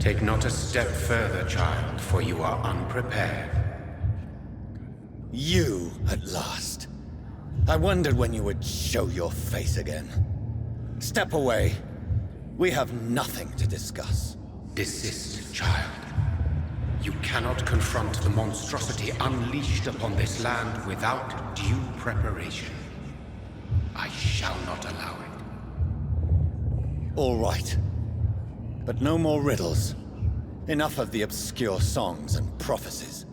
Take not a step further, child, for you are unprepared. You, at last. I wondered when you would show your face again. Step away. We have nothing to discuss. Desist, child. You cannot confront the monstrosity unleashed upon this land without due preparation. I shall not allow it. All right. But no more riddles. Enough of the obscure songs and prophecies.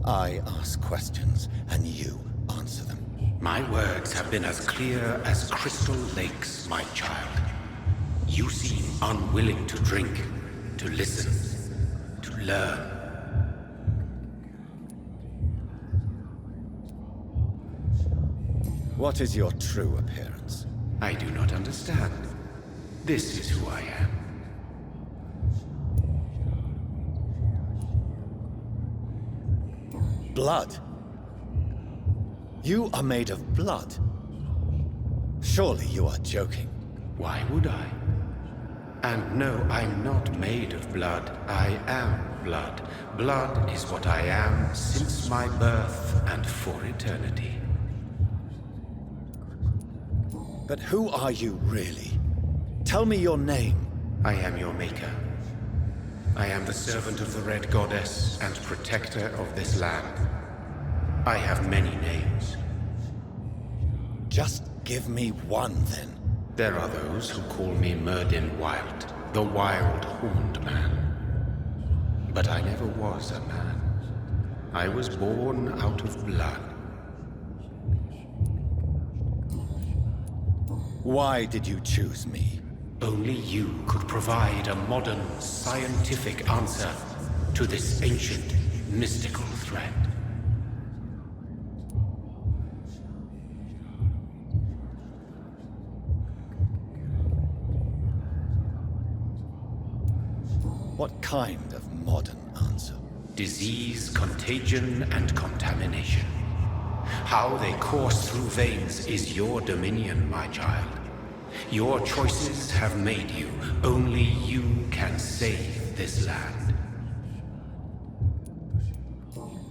I ask questions, and you answer them. My words have been as clear as crystal lakes, my child. You seem unwilling to drink, to listen, to learn. What is your true appearance? I do not understand. This is who I am. Blood? You are made of blood. Surely you are joking. Why would I? And no, I'm not made of blood. I am blood. Blood is what I am since my birth and for eternity. But who are you really? Tell me your name. I am your maker. I am the servant of the Red Goddess and protector of this land. I have many names. Just give me one, then. There are those who call me Myrddin Wild, the Wild Horned Man. But I never was a man. I was born out of blood. Why did you choose me? Only you could provide a modern, scientific answer to this ancient, mystical threat. What kind of modern answer? Disease, contagion, and contamination. How they course through veins is your dominion, my child. Your choices have made you. Only you can save this land.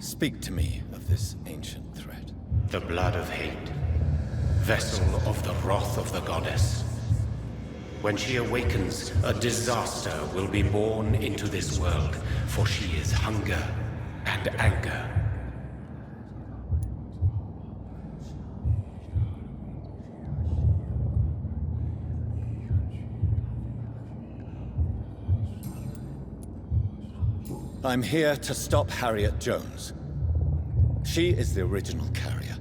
Speak to me of this ancient threat. The blood of hate. Vessel of the wrath of the goddess. When she awakens, a disaster will be born into this world, for she is hunger and anger. I'm here to stop Harriet Jones. She is the original carrier.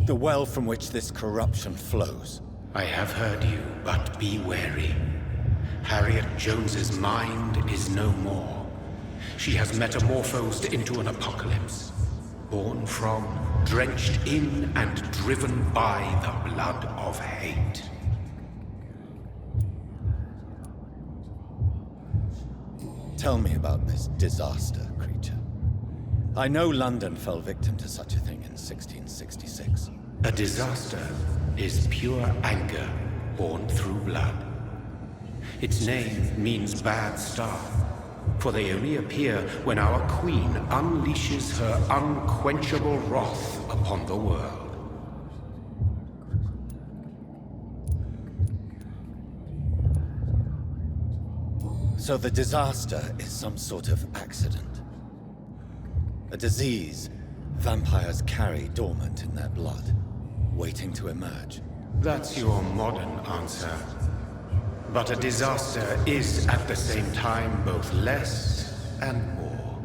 The well from which this corruption flows. I have heard you, but be wary. Harriet Jones's mind is no more. She has metamorphosed into an apocalypse. Born from, drenched in, and driven by the blood of hate. Tell me about this disaster, creature. I know London fell victim to such a thing in 1666. A disaster is pure anger born through blood. Its name means bad star, for they only appear when our queen unleashes her unquenchable wrath upon the world. So the disaster is some sort of accident. A disease vampires carry dormant in their blood, waiting to emerge. That's your modern answer. But a disaster is at the same time both less and more.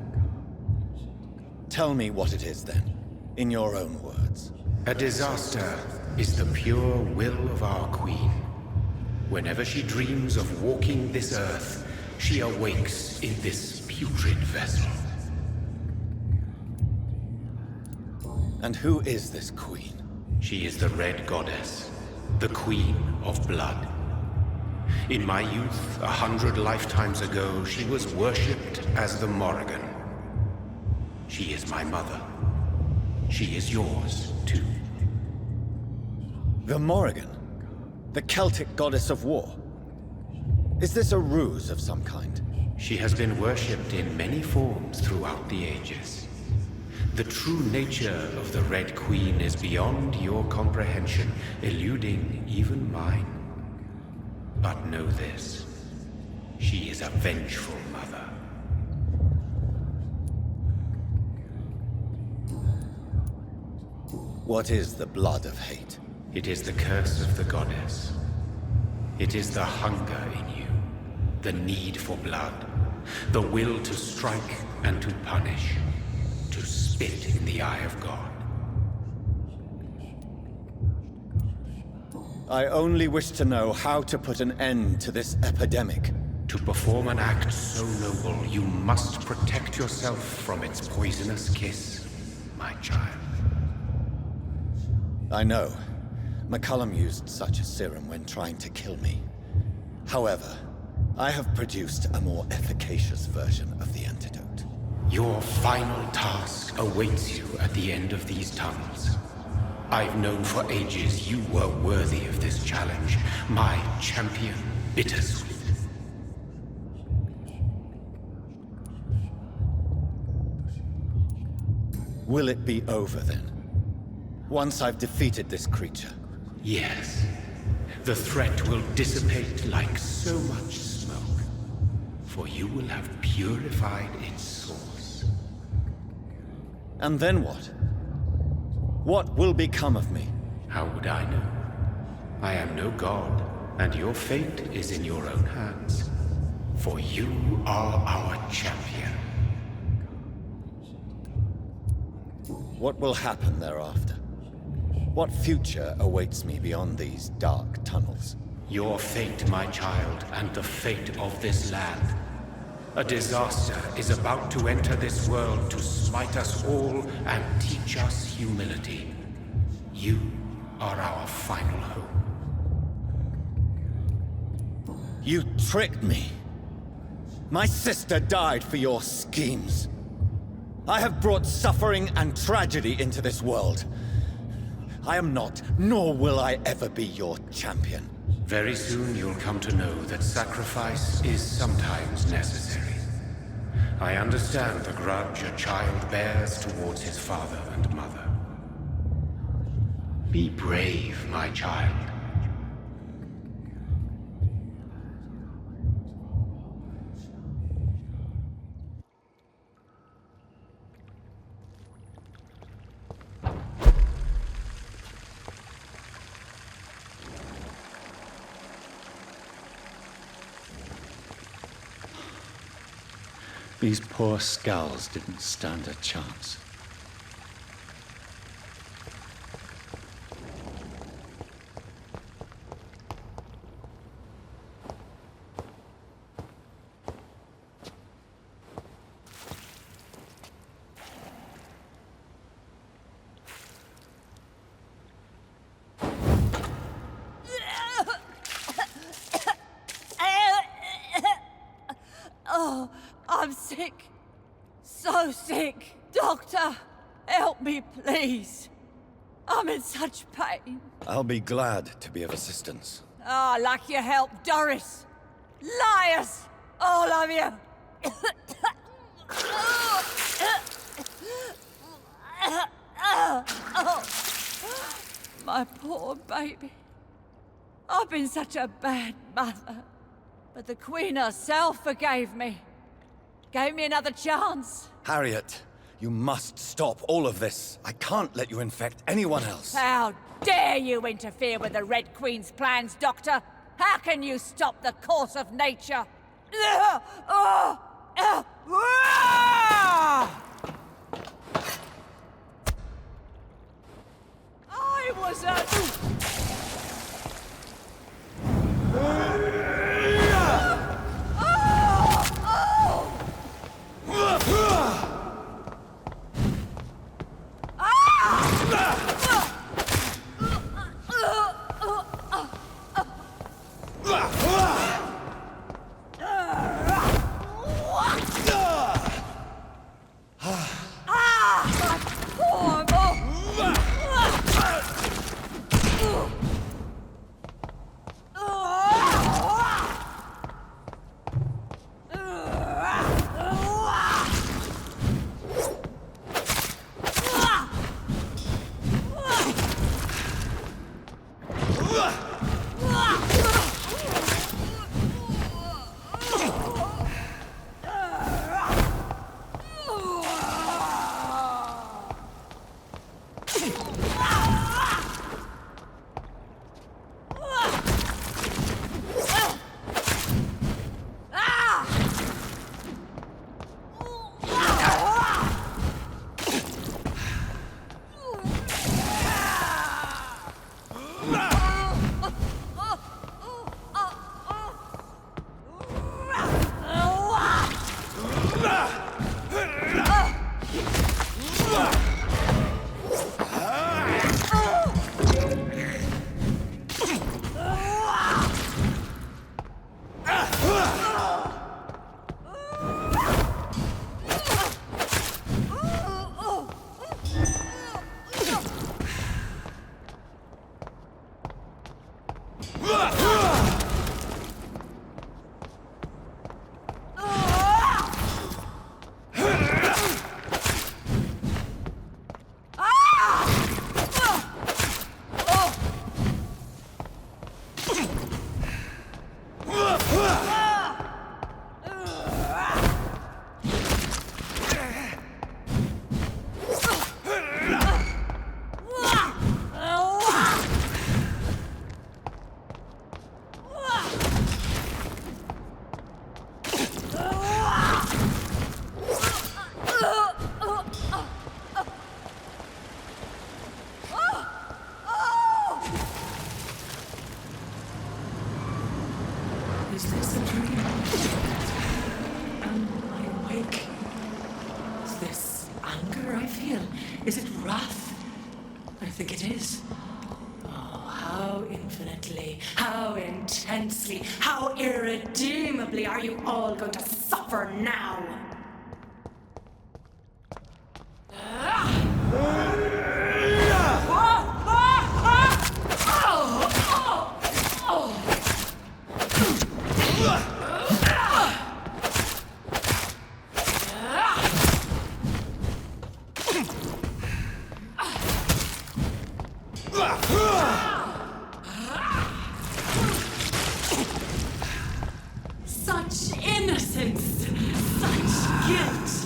Tell me what it is then, in your own words. A disaster is the pure will of our queen. Whenever she dreams of walking this earth, she awakes in this putrid vessel. And who is this queen? She is the Red Goddess, the Queen of Blood. In my youth, 100 lifetimes ago, she was worshipped as the Morrigan. She is my mother. She is yours, too. The Morrigan? The Celtic goddess of war? Is this a ruse of some kind? She has been worshipped in many forms throughout the ages. The true nature of the Red Queen is beyond your comprehension, eluding even mine. But know this, she is a vengeful mother. What is the blood of hate? It is the curse of the goddess. It is the hunger in you, the need for blood, the will to strike and to punish, to spit in the eye of God. I only wish to know how to put an end to this epidemic. To perform an act so noble, you must protect yourself from its poisonous kiss, my child. I know. McCullum used such a serum when trying to kill me. However, I have produced a more efficacious version of the antidote. Your final task awaits you at the end of these tunnels. I've known for ages you were worthy of this challenge, my champion, Bittersweet. Will it be over then? Once I've defeated this creature? Yes. The threat will dissipate like so much smoke, for you will have purified its source. And then what? What will become of me? How would I know? I am no god, and your fate is in your own hands. For you are our champion. What will happen thereafter? What future awaits me beyond these dark tunnels? Your fate, my child, and the fate of this land. A disaster is about to enter this world to smite us all and teach us humility. You are our final hope. You tricked me. My sister died for your schemes. I have brought suffering and tragedy into this world. I am not, nor will I ever be your champion. Very soon you'll come to know that sacrifice is sometimes necessary. I understand the grudge a child bears towards his father and mother. Be brave, my child. These poor skulls didn't stand a chance. Oh, I'm sick. So sick. Doctor, help me, please. I'm in such pain. I'll be glad to be of assistance. Ah, like your help, Doris. Liars! All of you! My poor baby. I've been such a bad mother. But the Queen herself forgave me. Gave me another chance. Harriet, you must stop all of this. I can't let you infect anyone else. How dare you interfere with the Red Queen's plans, Doctor? How can you stop the course of nature? I was a... Is this a dream? Am I awake? Is this anger I feel? Is it wrath? I think it is. Oh, how infinitely, how intensely, how irredeemably are you all going to suffer now? Such innocence, such guilt.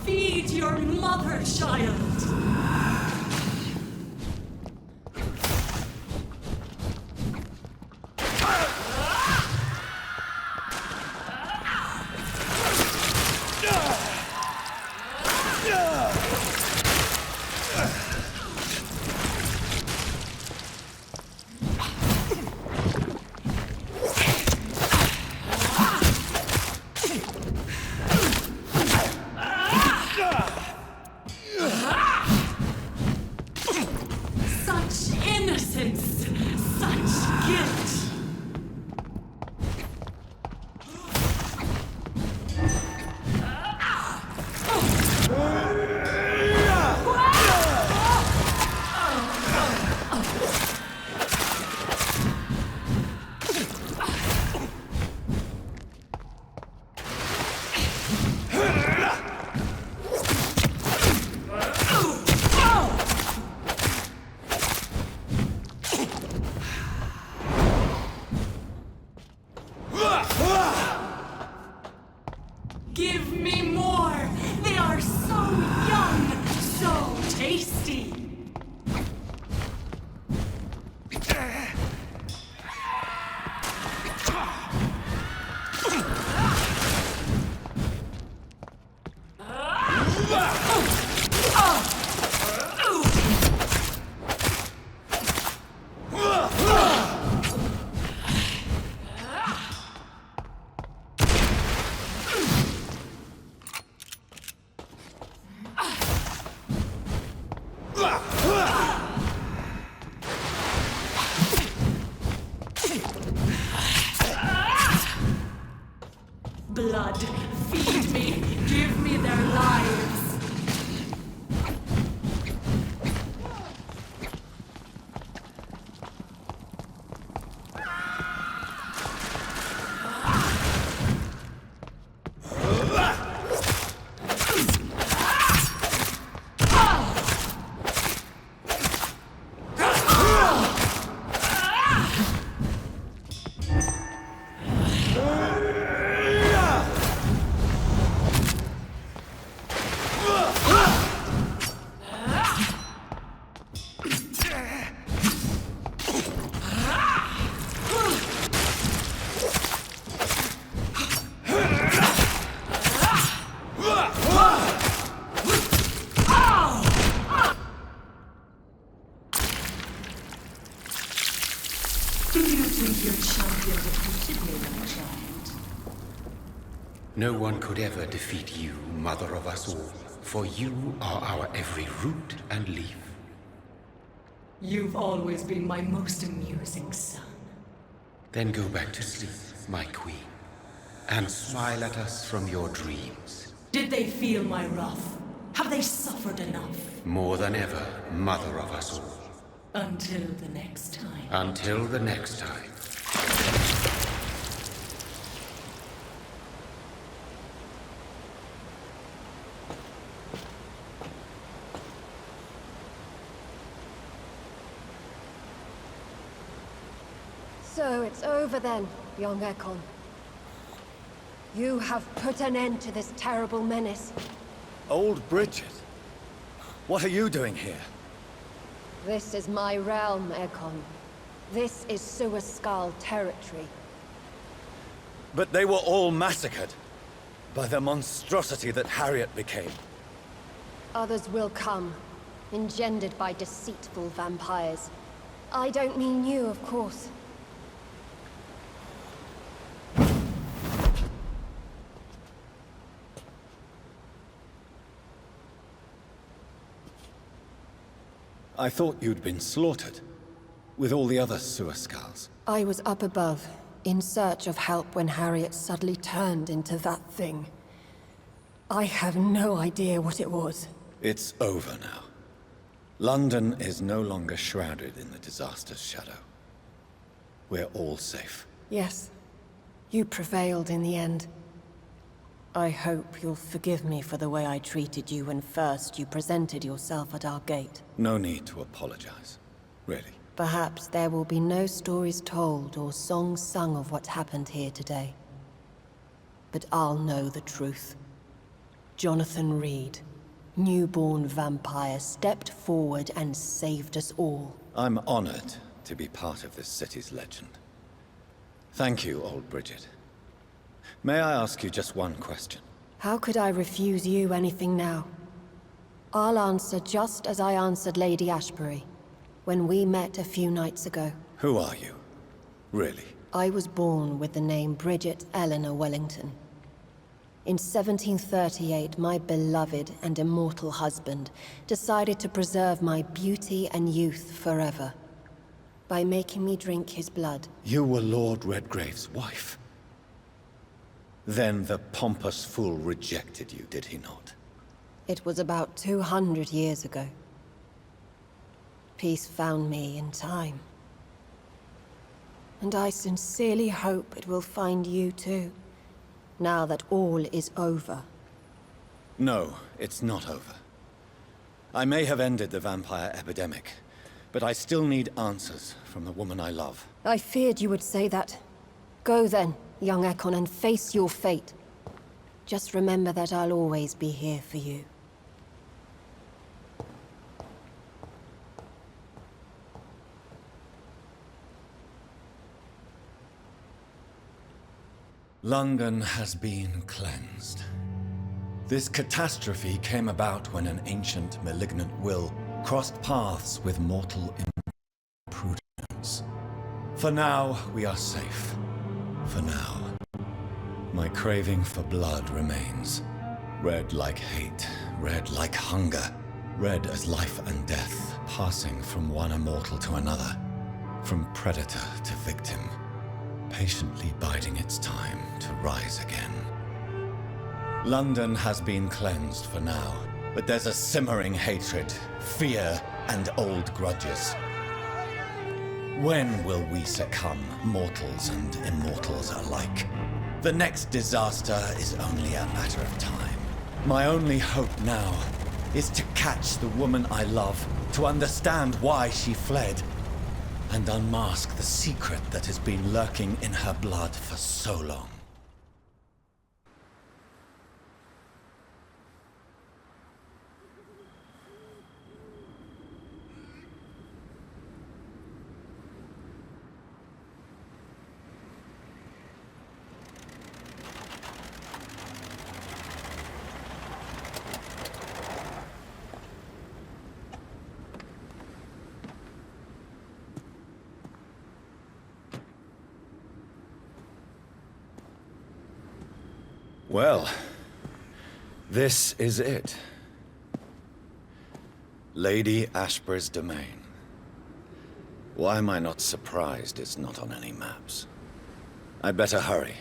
Feed your mother, child. Such innocence, such guilt. Give me more! They are so young, so tasty! Blood. Feed me. Give me their lives. No one could ever defeat you, mother of us all, for you are our every root and leaf. You've always been my most amusing son. Then go back to sleep, my queen, and smile at us from your dreams. Did they feel my wrath? Have they suffered enough? More than ever, mother of us all. Until the next time. Until the next time. So it's over then, young Ekon. You have put an end to this terrible menace. Old Bridget? What are you doing here? This is my realm, Ekon. This is Suascal territory. But they were all massacred by the monstrosity that Harriet became. Others will come, engendered by deceitful vampires. I don't mean you, of course. I thought you'd been slaughtered, with all the other Suascals. I was up above, in search of help when Harriet suddenly turned into that thing. I have no idea what it was. It's over now. London is no longer shrouded in the disaster's shadow. We're all safe. Yes, you prevailed in the end. I hope you'll forgive me for the way I treated you when first you presented yourself at our gate. No need to apologize, really. Perhaps there will be no stories told or songs sung of what happened here today. But I'll know the truth. Jonathan Reed, newborn vampire, stepped forward and saved us all. I'm honored to be part of this city's legend. Thank you, old Bridget. May I ask you just one question? How could I refuse you anything now? I'll answer just as I answered Lady Ashbury, when we met a few nights ago. Who are you? Really? I was born with the name Bridget Eleanor Wellington. In 1738, my beloved and immortal husband decided to preserve my beauty and youth forever, by making me drink his blood. You were Lord Redgrave's wife. Then the pompous fool rejected you, did he not? It was about 200 years ago. Peace found me in time. And I sincerely hope it will find you too, now that all is over. No, it's not over. I may have ended the vampire epidemic, but I still need answers from the woman I love. I feared you would say that. Go then, young Ekon, and face your fate. Just remember that I'll always be here for you. London has been cleansed. This catastrophe came about when an ancient, malignant will crossed paths with mortal imprudence. For now, we are safe. For now. My craving for blood remains. Red like hate, red like hunger. Red as life and death, passing from one immortal to another. From predator to victim. Patiently biding its time to rise again. London has been cleansed for now, but there's a simmering hatred, fear, and old grudges. When will we succumb, mortals and immortals alike? The next disaster is only a matter of time. My only hope now is to catch the woman I love, to understand why she fled, and unmask the secret that has been lurking in her blood for so long. Well, this is it. Lady Ashbury's domain. Why am I not surprised it's not on any maps? I'd better hurry.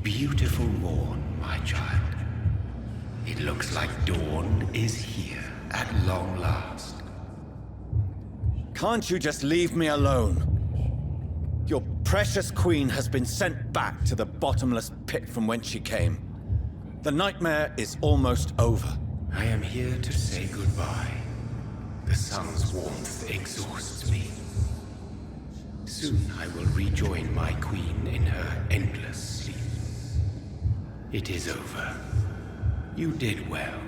Beautiful morn, my child. It looks like dawn is here at long last. Can't you just leave me alone? Your precious queen has been sent back to the bottomless pit from whence she came. The nightmare is almost over. I am here to say goodbye. The sun's warmth exhausts me. Soon I will rejoin my queen in her endless sleep. It is over. You did well.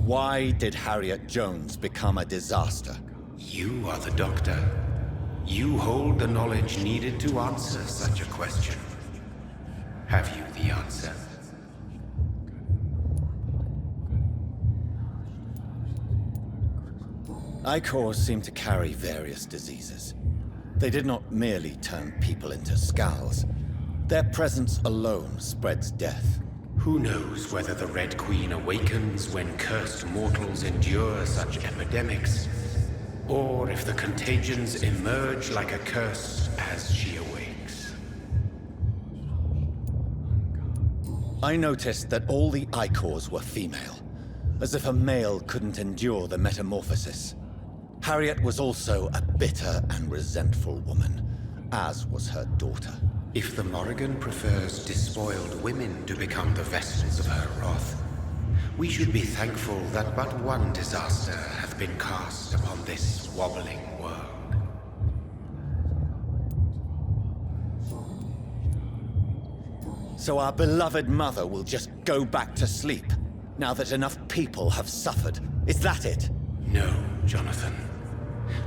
Why did Harriet Jones become a disaster? You are the doctor. You hold the knowledge needed to answer such a question. Have you the answer? Icors seem to carry various diseases. They did not merely turn people into skulls. Their presence alone spreads death. Who knows whether the Red Queen awakens when cursed mortals endure such epidemics, or if the contagions emerge like a curse as she awakes. I noticed that all the Icors were female, as if a male couldn't endure the metamorphosis. Harriet was also a bitter and resentful woman, as was her daughter. If the Morrigan prefers despoiled women to become the vessels of her wrath, we should be thankful that but one disaster hath been cast upon this wobbling world. So our beloved mother will just go back to sleep, now that enough people have suffered. Is that it? No, Jonathan.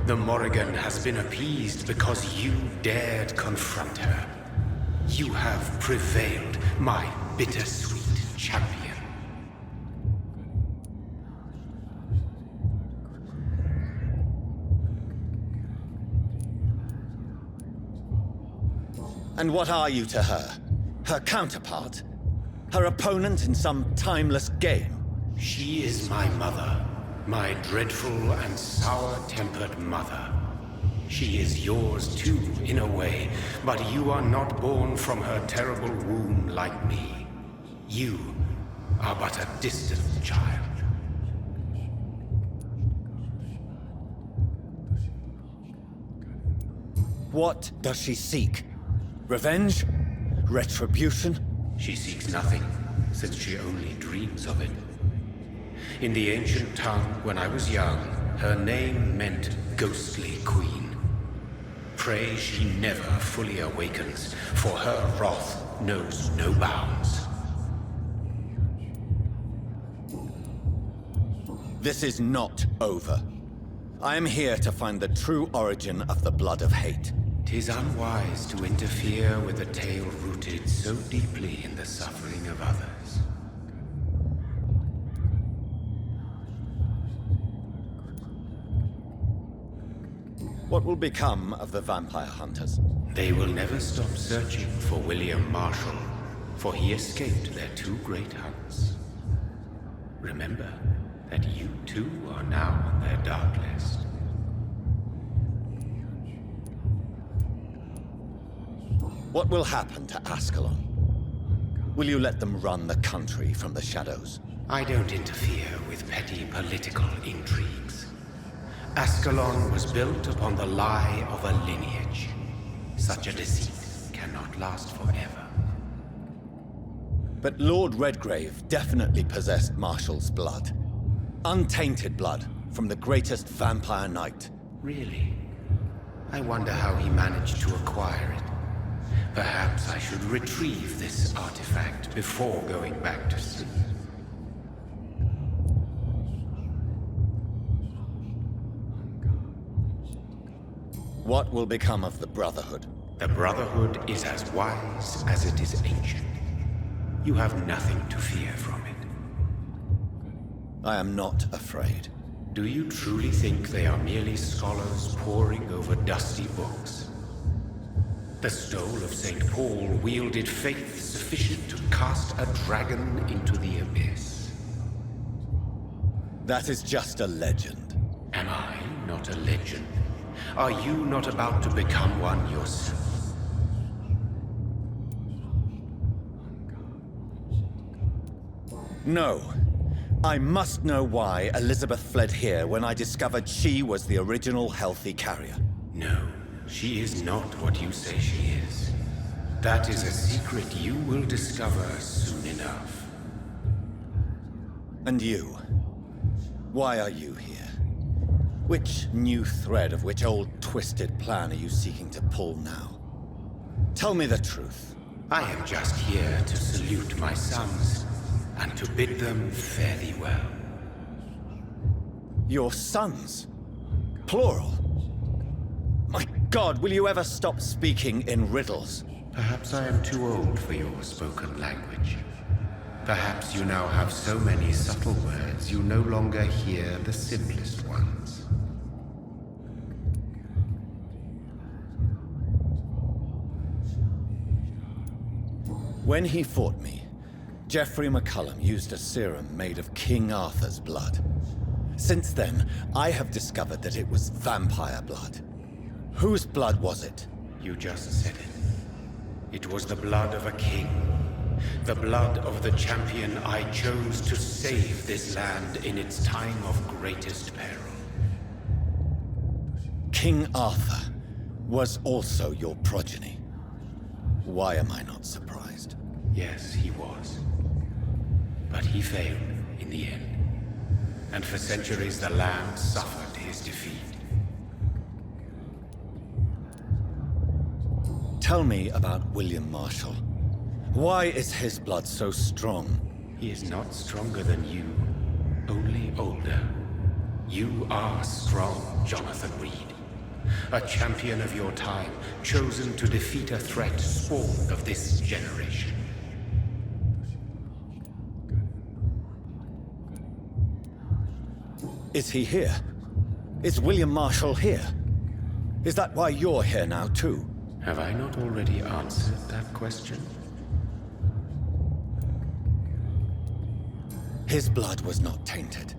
The Morrigan has been appeased because you dared confront her. You have prevailed, my bittersweet champion. And what are you to her? Her counterpart? Her opponent in some timeless game? She is my mother. My dreadful and sour-tempered mother. She is yours too, in a way, but you are not born from her terrible womb like me. You are but a distant child. What does she seek? Revenge? Retribution? She seeks nothing, since she only dreams of it. In the ancient tongue, when I was young, her name meant Ghostly Queen. Pray she never fully awakens, for her wrath knows no bounds. This is not over. I am here to find the true origin of the blood of hate. 'Tis unwise to interfere with a tale rooted so deeply in the suffering of others. What will become of the vampire hunters? They will never stop searching for William Marshal, for he escaped their two great hunts. Remember that you too are now on their dark list. What will happen to Ascalon? Will you let them run the country from the shadows? I don't interfere with petty political intrigues. Ascalon was built upon the lie of a lineage. Such a deceit cannot last forever. But Lord Redgrave definitely possessed Marshal's blood. Untainted blood from the greatest vampire knight. Really? I wonder how he managed to acquire it. Perhaps I should retrieve this artifact before going back to sleep. What will become of the Brotherhood? The Brotherhood is as wise as it is ancient. You have nothing to fear from it. I am not afraid. Do you truly think they are merely scholars poring over dusty books? The stole of St. Paul wielded faith sufficient to cast a dragon into the abyss. That is just a legend. Am I not a legend? Are you not about to become one yourself? No. I must know why Elisabeth fled here when I discovered she was the original healthy carrier. No, she is not what you say she is. That is a secret you will discover soon enough. And you? Why are you here? Which new thread of which old twisted plan are you seeking to pull now? Tell me the truth. I am just here to salute my sons, and to bid them fare thee well. Your sons? Plural? My God, will you ever stop speaking in riddles? Perhaps I am too old for your spoken language. Perhaps you now have so many subtle words you no longer hear the simplest ones. When he fought me, Geoffrey McCullum used a serum made of King Arthur's blood. Since then, I have discovered that it was vampire blood. Whose blood was it? You just said it. It was the blood of a king. The blood of the champion I chose to save this land in its time of greatest peril. King Arthur was also your progeny. Why am I not surprised? Yes, he was. But he failed in the end. And for centuries the land suffered his defeat. Tell me about William Marshal. Why is his blood so strong? He is not stronger than you, only older. You are strong, Jonathan Reed. A champion of your time, chosen to defeat a threat spawned of this generation. Is he here? Is William Marshal here? Is that why you're here now, too? Have I not already answered that question? His blood was not tainted.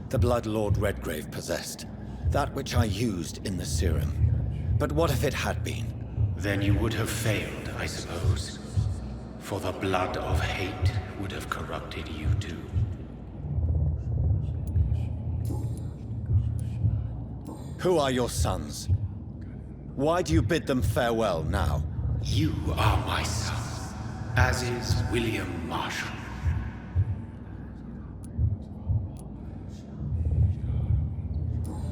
The blood Lord Redgrave possessed. That which I used in the serum. But what if it had been? Then you would have failed, I suppose. For the blood of hate would have corrupted you too. Who are your sons? Why do you bid them farewell now? You are my son, as is William Marshal.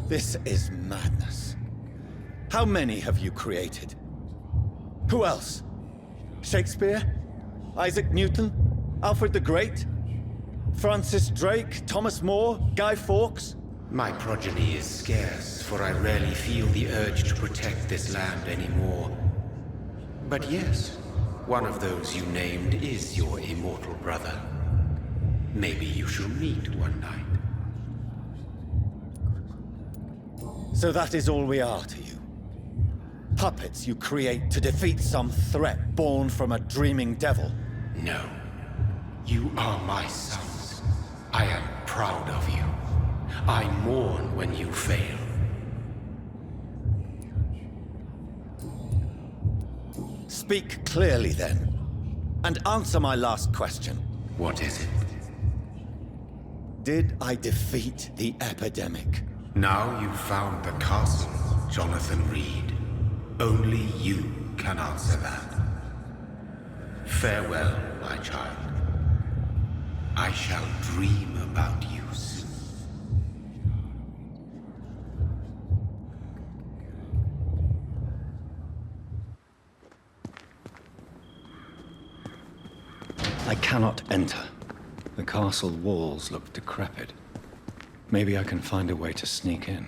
This is madness. How many have you created? Who else? Shakespeare? Isaac Newton? Alfred the Great? Francis Drake? Thomas More? Guy Fawkes? My progeny is scarce, for I rarely feel the urge to protect this land anymore. But yes, one of those you named is your immortal brother. Maybe you shall meet one night. So that is all we are to you? Puppets you create to defeat some threat born from a dreaming devil? No. You are my sons. I am proud of you. I mourn when you fail. Speak clearly then, and answer my last question. What is it? Did I defeat the epidemic? Now you've found the castle, Jonathan Reed. Only you can answer that. Farewell, my child. I shall dream about you soon. I cannot enter. The castle walls look decrepit. Maybe I can find a way to sneak in.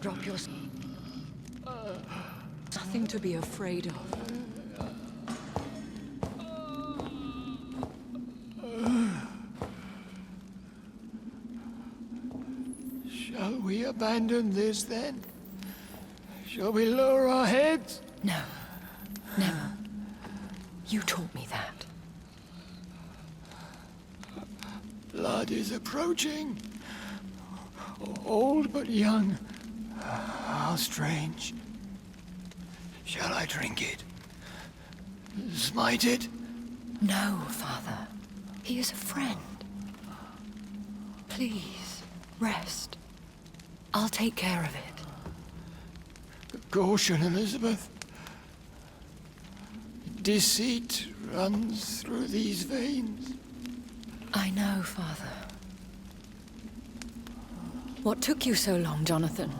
Drop your... Nothing to be afraid of. Shall we abandon this then? Shall we lower our heads? No. Never. You taught me that. Blood is approaching. Old but young. How strange. Shall I drink it? Smite it? No, Father. He is a friend. Please, rest. I'll take care of it. Caution, Elisabeth. Deceit runs through these veins. I know, Father. What took you so long, Jonathan?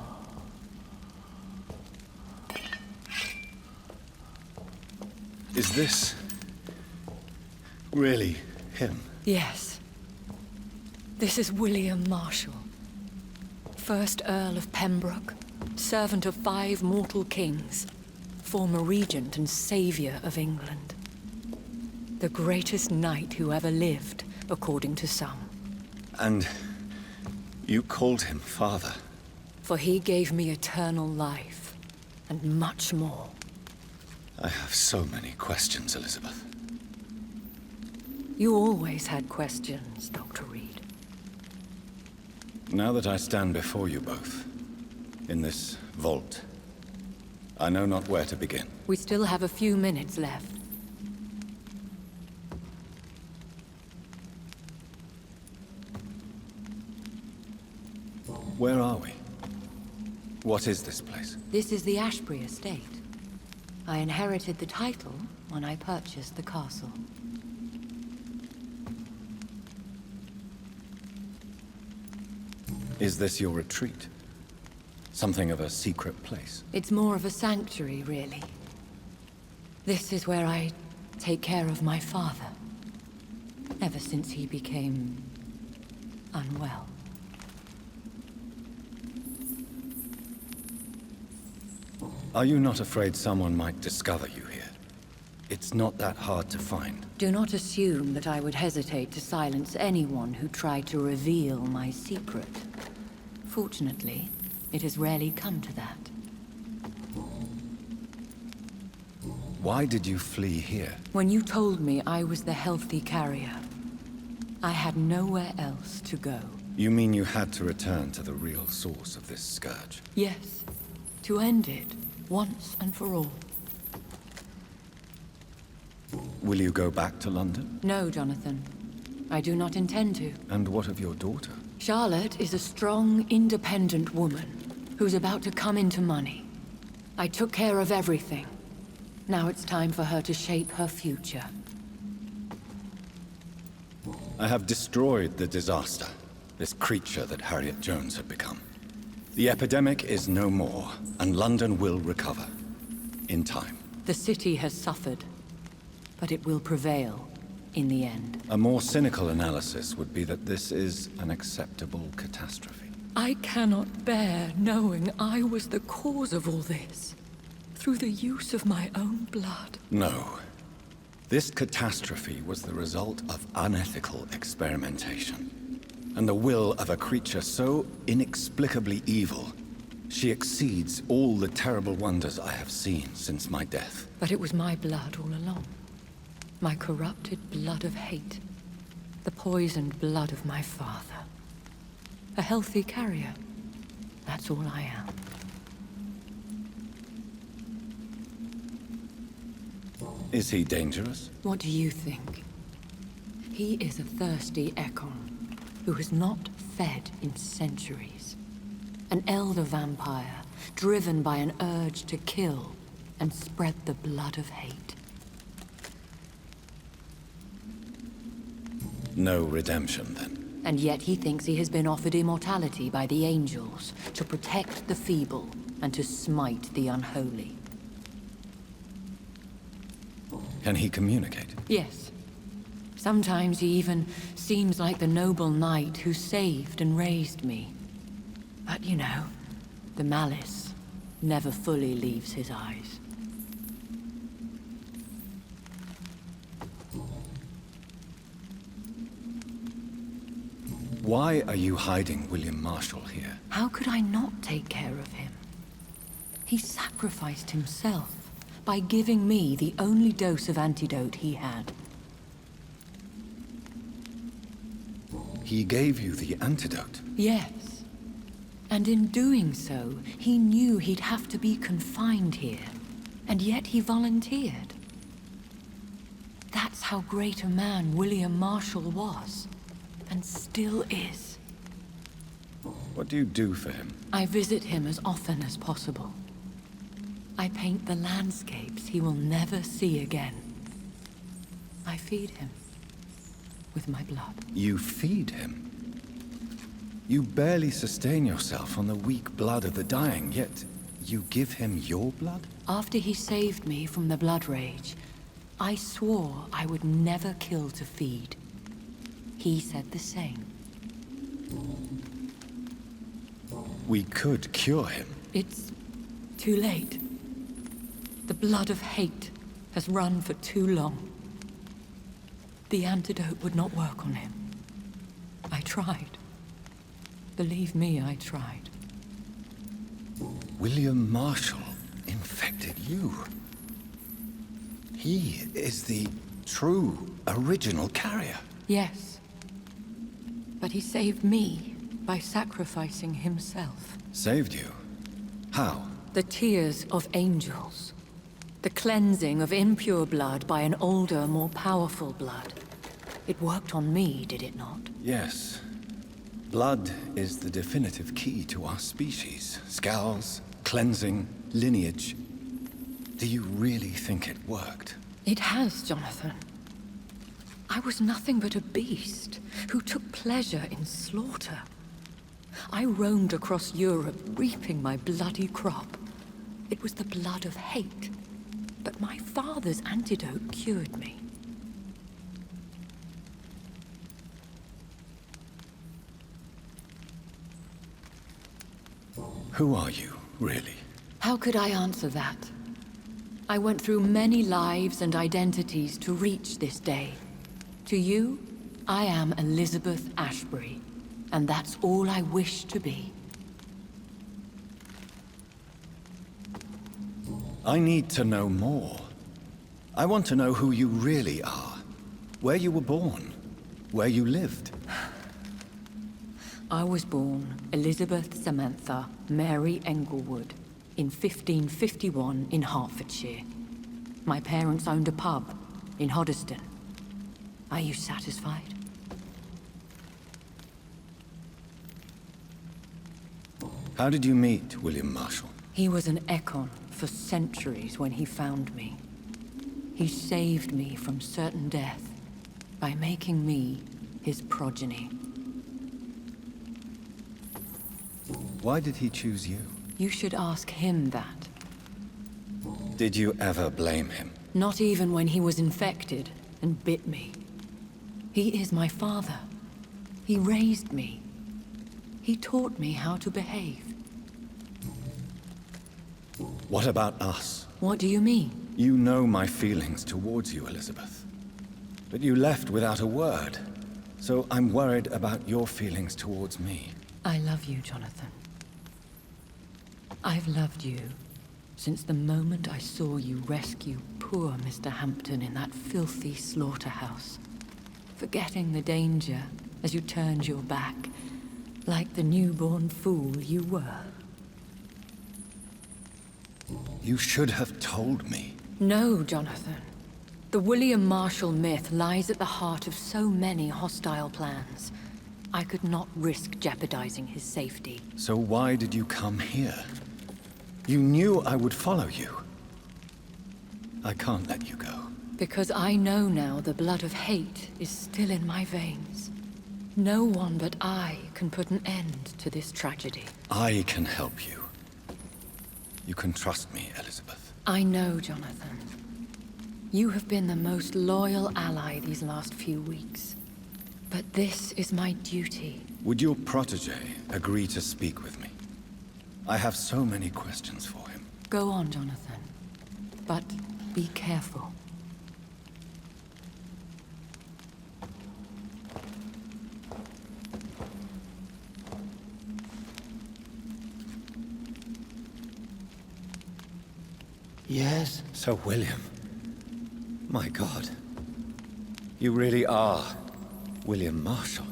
Is this really him? Yes. This is William Marshal, 1st Earl of Pembroke, servant of 5 mortal kings, former regent and savior of England. The greatest knight who ever lived, according to some. And you called him father? For he gave me eternal life, and much more. I have so many questions, Elisabeth. You always had questions, Dr. Reed. Now that I stand before you both, in this vault, I know not where to begin. We still have a few minutes left. Where are we? What is this place? This is the Ashbury estate. I inherited the title when I purchased the castle. Is this your retreat? Something of a secret place? It's more of a sanctuary, really. This is where I take care of my father. Ever since he became unwell. Are you not afraid someone might discover you here? It's not that hard to find. Do not assume that I would hesitate to silence anyone who tried to reveal my secret. Fortunately, it has rarely come to that. Why did you flee here? When you told me I was the healthy carrier, I had nowhere else to go. You mean you had to return to the real source of this scourge? Yes, to end it, once and for all. Will you go back to London? No, Jonathan. I do not intend to. And what of your daughter? Charlotte is a strong, independent woman who's about to come into money. I took care of everything. Now it's time for her to shape her future. I have destroyed the disaster, this creature that Harriet Jones had become. The epidemic is no more, and London will recover. In time. The city has suffered, but it will prevail in the end. A more cynical analysis would be that this is an acceptable catastrophe. I cannot bear knowing I was the cause of all this, through the use of my own blood. No. This catastrophe was the result of unethical experimentation, and the will of a creature so inexplicably evil, she exceeds all the terrible wonders I have seen since my death. But it was my blood all along. My corrupted blood of hate. The poisoned blood of my father. A healthy carrier. That's all I am. Is he dangerous? What do you think? He is a thirsty Ekon, who has not fed in centuries. An elder vampire, driven by an urge to kill and spread the blood of hate. No redemption, then. And yet he thinks he has been offered immortality by the angels to protect the feeble and to smite the unholy. Can he communicate? Yes. Sometimes he even seems like the noble knight who saved and raised me. But you know, the malice never fully leaves his eyes. Why are you hiding William Marshal here? How could I not take care of him? He sacrificed himself by giving me the only dose of antidote he had. He gave you the antidote? Yes. And in doing so, he knew he'd have to be confined here. And yet he volunteered. That's how great a man William Marshal was. And still is. What do you do for him? I visit him as often as possible. I paint the landscapes he will never see again. I feed him with my blood. You feed him? You barely sustain yourself on the weak blood of the dying, yet you give him your blood? After he saved me from the blood rage, I swore I would never kill to feed. He said the same. We could cure him. It's too late. The blood of hate has run for too long. The antidote would not work on him. I tried. Believe me, I tried. William Marshal infected you. He is the true, original carrier. Yes. But he saved me by sacrificing himself. Saved you? How? The tears of angels. The cleansing of impure blood by an older, more powerful blood. It worked on me, did it not? Yes. Blood is the definitive key to our species. Scowls, cleansing, lineage. Do you really think it worked? It has, Jonathan. I was nothing but a beast who took pleasure in slaughter. I roamed across Europe, reaping my bloody crop. It was the blood of hate. But my father's antidote cured me. Who are you, really? How could I answer that? I went through many lives and identities to reach this day. To you, I am Elisabeth Ashbury, and that's all I wish to be. I need to know more. I want to know who you really are. Where you were born. Where you lived. I was born Elisabeth Samantha Mary Englewood in 1551 in Hertfordshire. My parents owned a pub in Hoddesdon. Are you satisfied? How did you meet William Marshal? He was an Ekon for centuries when he found me. He saved me from certain death by making me his progeny. Why did he choose you? You should ask him that. Did you ever blame him? Not even when he was infected and bit me. He is my father. He raised me. He taught me how to behave. What about us? What do you mean? You know my feelings towards you, Elisabeth. But you left without a word. So I'm worried about your feelings towards me. I love you, Jonathan. I've loved you since the moment I saw you rescue poor Mr. Hampton in that filthy slaughterhouse, forgetting the danger as you turned your back, like the newborn fool you were. You should have told me. No, Jonathan. The William Marshal myth lies at the heart of so many hostile plans. I could not risk jeopardizing his safety. So why did you come here? You knew I would follow you. I can't let you go. Because I know now the blood of hate is still in my veins. No one but I can put an end to this tragedy. I can help you. You can trust me, Elisabeth. I know, Jonathan. You have been the most loyal ally these last few weeks. But this is my duty. Would your protege agree to speak with me? I have so many questions for him. Go on, Jonathan. But be careful. Yes? Sir William. My God. You really are William Marshal.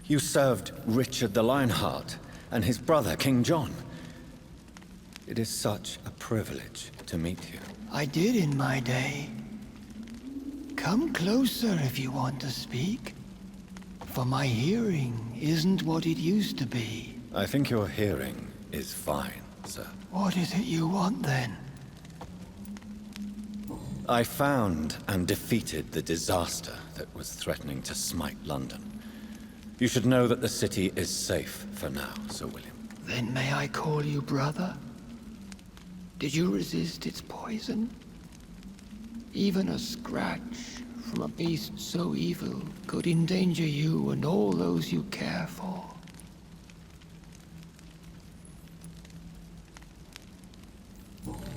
You served Richard the Lionheart and his brother, King John. It is such a privilege to meet you. I did in my day. Come closer if you want to speak. For my hearing isn't what it used to be. I think your hearing is fine, sir. What is it you want then? I found and defeated the disaster that was threatening to smite London. You should know that the city is safe for now, Sir William. Then may I call you brother? Did you resist its poison? Even a scratch from a beast so evil could endanger you and all those you care for.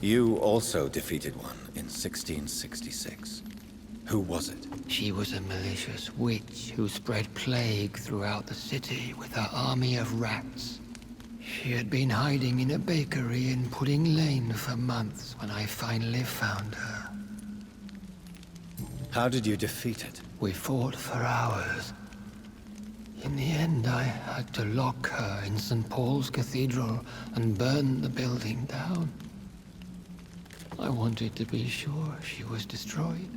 You also defeated one in 1666. Who was it? She was a malicious witch who spread plague throughout the city with her army of rats. She had been hiding in a bakery in Pudding Lane for months when I finally found her. How did you defeat it? We fought for hours. In the end, I had to lock her in St. Paul's Cathedral and burn the building down. I wanted to be sure she was destroyed.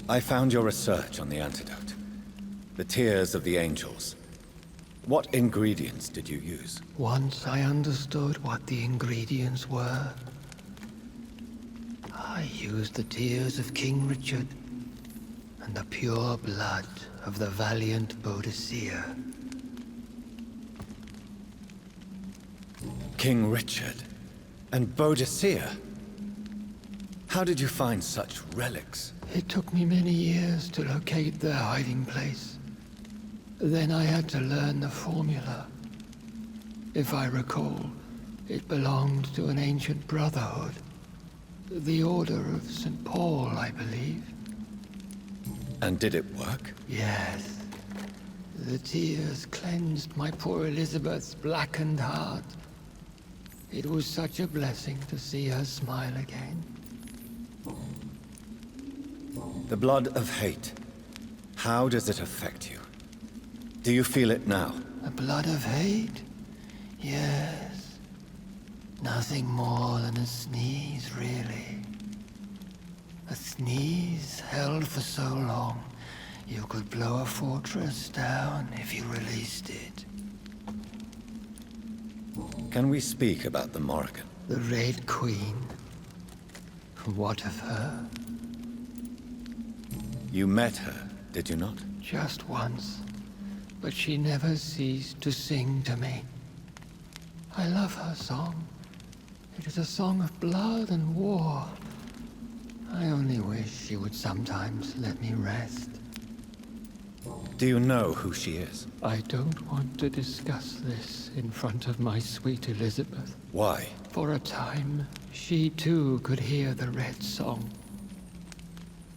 I found your research on the antidote. The tears of the angels. What ingredients did you use? Once I understood what the ingredients were, I used the tears of King Richard and the pure blood of the valiant Boadicea. King Richard and Boadicea? How did you find such relics? It took me many years to locate their hiding place. Then I had to learn the formula. If I recall, it belonged to an ancient brotherhood. The Order of St. Paul, I believe. And did it work? Yes. The tears cleansed my poor Elisabeth's blackened heart. It was such a blessing to see her smile again. The blood of hate. How does it affect you? Do you feel it now? The blood of hate? Yes. Nothing more than a sneeze, really. A sneeze held for so long, you could blow a fortress down if you released it. Can we speak about the Morrigan? The Red Queen. What of her? You met her, did you not? Just once. But she never ceased to sing to me. I love her song. It is a song of blood and war. I only wish she would sometimes let me rest. Do you know who she is? I don't want to discuss this in front of my sweet Elisabeth. Why? For a time, she too could hear the Red Song.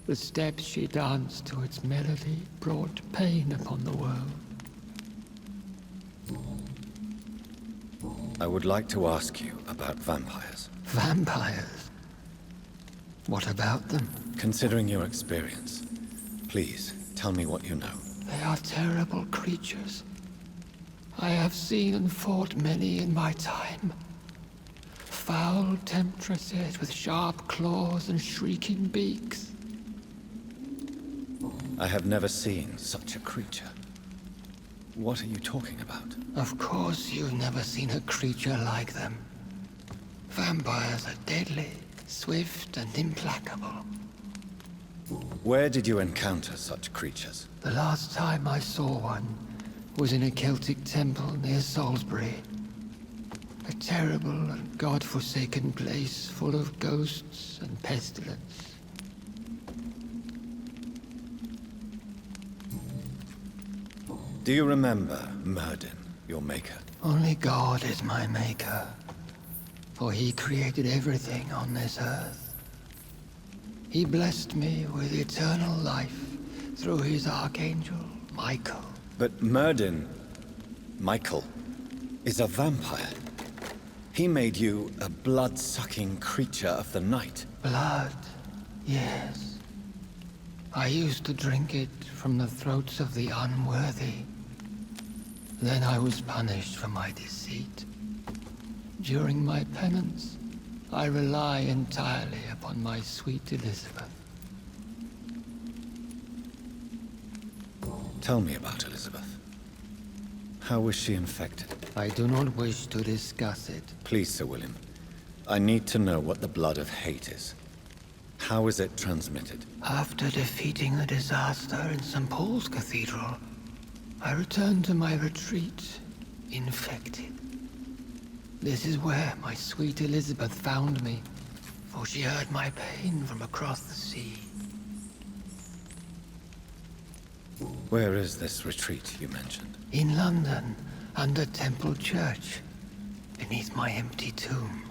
The steps she danced to its melody brought pain upon the world. I would like to ask you about vampires. Vampires? What about them? Considering your experience, please tell me what you know. They are terrible creatures. I have seen and fought many in my time. Foul temptresses with sharp claws and shrieking beaks. I have never seen such a creature. What are you talking about? Of course you've never seen a creature like them. Vampires are deadly, swift and implacable. Where did you encounter such creatures? The last time I saw one was in a Celtic temple near Salisbury. A terrible and god-forsaken place full of ghosts and pestilence. Do you remember Myrddin, your maker? Only God is my maker, for he created everything on this earth. He blessed me with eternal life through his archangel, Michael. But Myrddin, Michael, is a vampire. He made you a blood-sucking creature of the night. Blood, yes. I used to drink it from the throats of the unworthy. Then I was punished for my deceit. During my penance, I rely entirely upon my sweet Elisabeth. Tell me about Elisabeth. How was she infected? I do not wish to discuss it. Please, Sir William. I need to know what the blood of hate is. How is it transmitted? After defeating the disaster in St. Paul's Cathedral, I returned to my retreat, infected. This is where my sweet Elisabeth found me, for she heard my pain from across the sea. Where is this retreat you mentioned? In London, under Temple Church, beneath my empty tomb.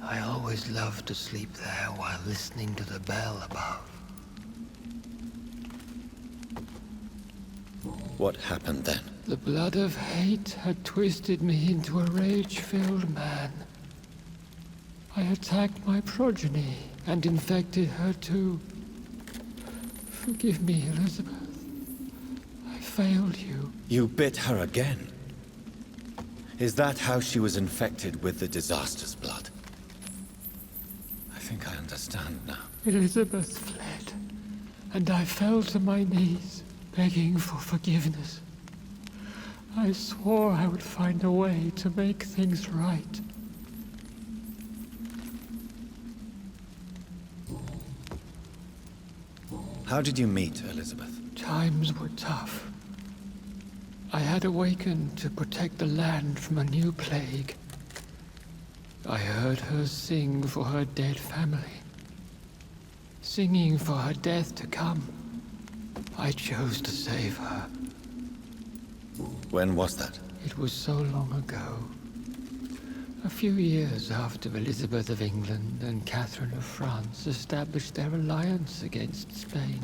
I always loved to sleep there while listening to the bell above. What happened then? The blood of hate had twisted me into a rage-filled man. I attacked my progeny and infected her too. Forgive me, Elisabeth. I failed you. You bit her again? Is that how she was infected with the disaster's blood? I think I understand now. Elisabeth fled, and I fell to my knees, begging for forgiveness. I swore I would find a way to make things right. How did you meet Elisabeth? Times were tough. I had awakened to protect the land from a new plague. I heard her sing for her dead family. Singing for her death to come. I chose to save her. When was that? It was so long ago. A few years after Elisabeth of England and Catherine of France established their alliance against Spain.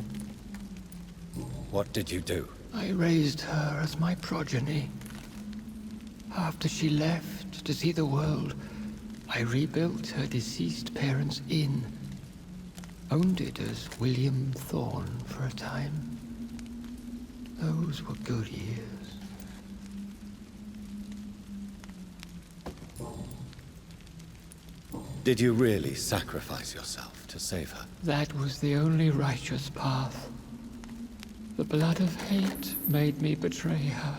What did you do? I raised her as my progeny. After she left to see the world, I rebuilt her deceased parents' inn. Owned it as William Thorne for a time. Those were good years. Did you really sacrifice yourself to save her? That was the only righteous path. The blood of hate made me betray her.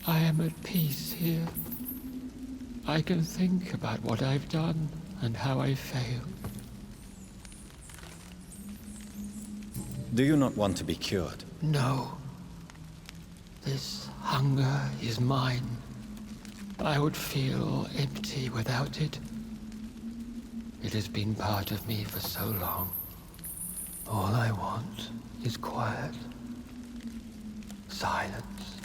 I am at peace here. I can think about what I've done and how I failed. Do you not want to be cured? No. This hunger is mine. I would feel empty without it. It has been part of me for so long. All I want is quiet. Silence.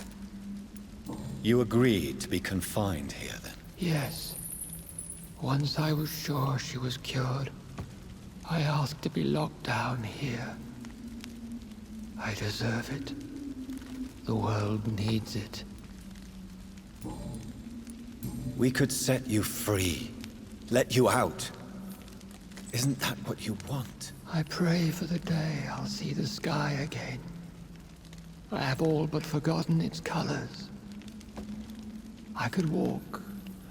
You agreed to be confined here, then? Yes. Once I was sure she was cured, I asked to be locked down here. I deserve it. The world needs it. We could set you free. Let you out. Isn't that what you want? I pray for the day I'll see the sky again. I have all but forgotten its colors. I could walk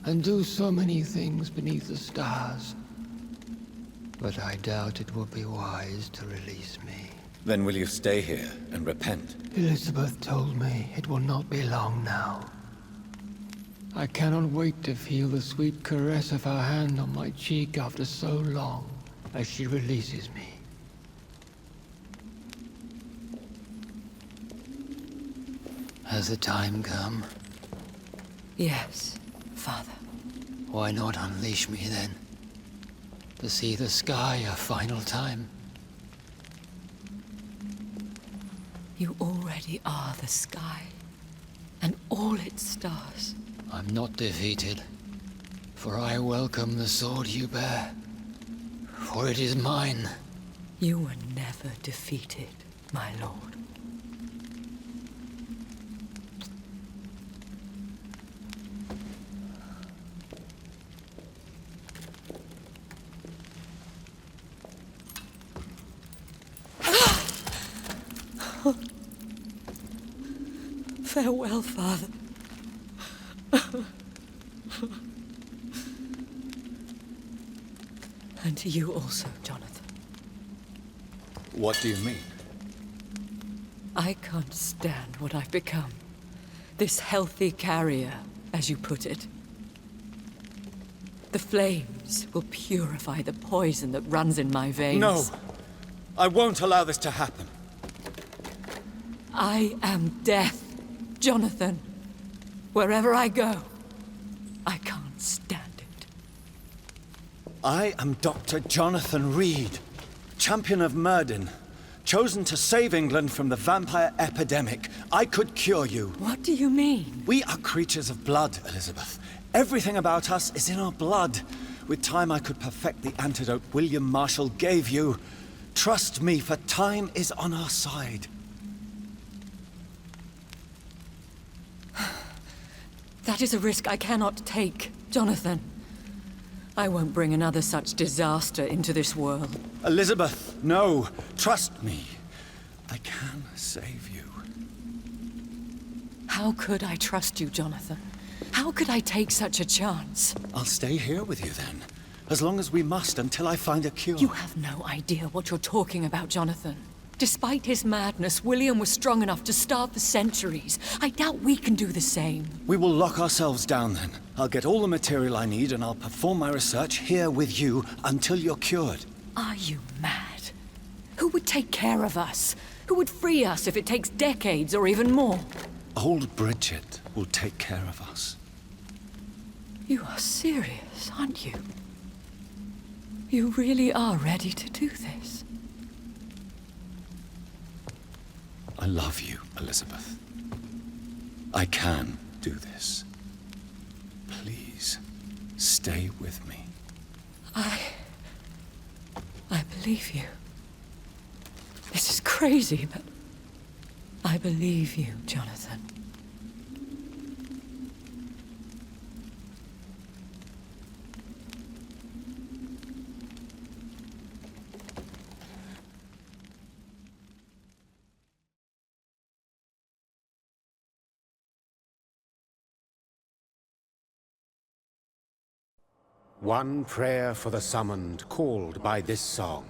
and do so many things beneath the stars. But I doubt it will be wise to release me. Then will you stay here and repent? Elisabeth told me it will not be long now. I cannot wait to feel the sweet caress of her hand on my cheek after so long, as she releases me. Has the time come? Yes, Father. Why not unleash me then? To see the sky a final time? You already are the sky, and all its stars. I'm not defeated, for I welcome the sword you bear, for it is mine. You were never defeated, my lord. Farewell, Father. And to you also, Jonathan. What do you mean? I can't stand what I've become. This healthy carrier, as you put it. The flames will purify the poison that runs in my veins. No! I won't allow this to happen. I am death, Jonathan. Wherever I go, I can't stand it. I am Dr. Jonathan Reed, champion of Myrddin, chosen to save England from the vampire epidemic. I could cure you. What do you mean? We are creatures of blood, Elisabeth. Everything about us is in our blood. With time, I could perfect the antidote William Marshal gave you. Trust me, for time is on our side. That is a risk I cannot take, Jonathan. I won't bring another such disaster into this world. Elisabeth, no. Trust me. I can save you. How could I trust you, Jonathan? How could I take such a chance? I'll stay here with you then. As long as we must, until I find a cure. You have no idea what you're talking about, Jonathan. Despite his madness, William was strong enough to starve for centuries. I doubt we can do the same. We will lock ourselves down then. I'll get all the material I need and I'll perform my research here with you until you're cured. Are you mad? Who would take care of us? Who would free us if it takes decades or even more? Old Bridget will take care of us. You are serious, aren't you? You really are ready to do this? I love you, Elisabeth. I can do this. Please, stay with me. I believe you. This is crazy, but I believe you, Jonathan. One prayer for the summoned, called by this song.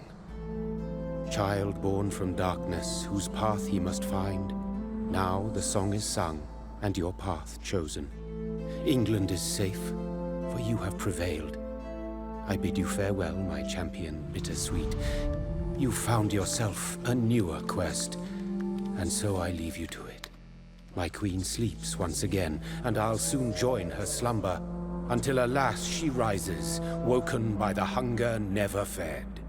Child born from darkness, whose path ye must find. Now the song is sung, and your path chosen. England is safe, for you have prevailed. I bid you farewell, my champion bittersweet. You found yourself a newer quest, and so I leave you to it. My queen sleeps once again, and I'll soon join her slumber, until alas she rises, woken by the hunger never fed.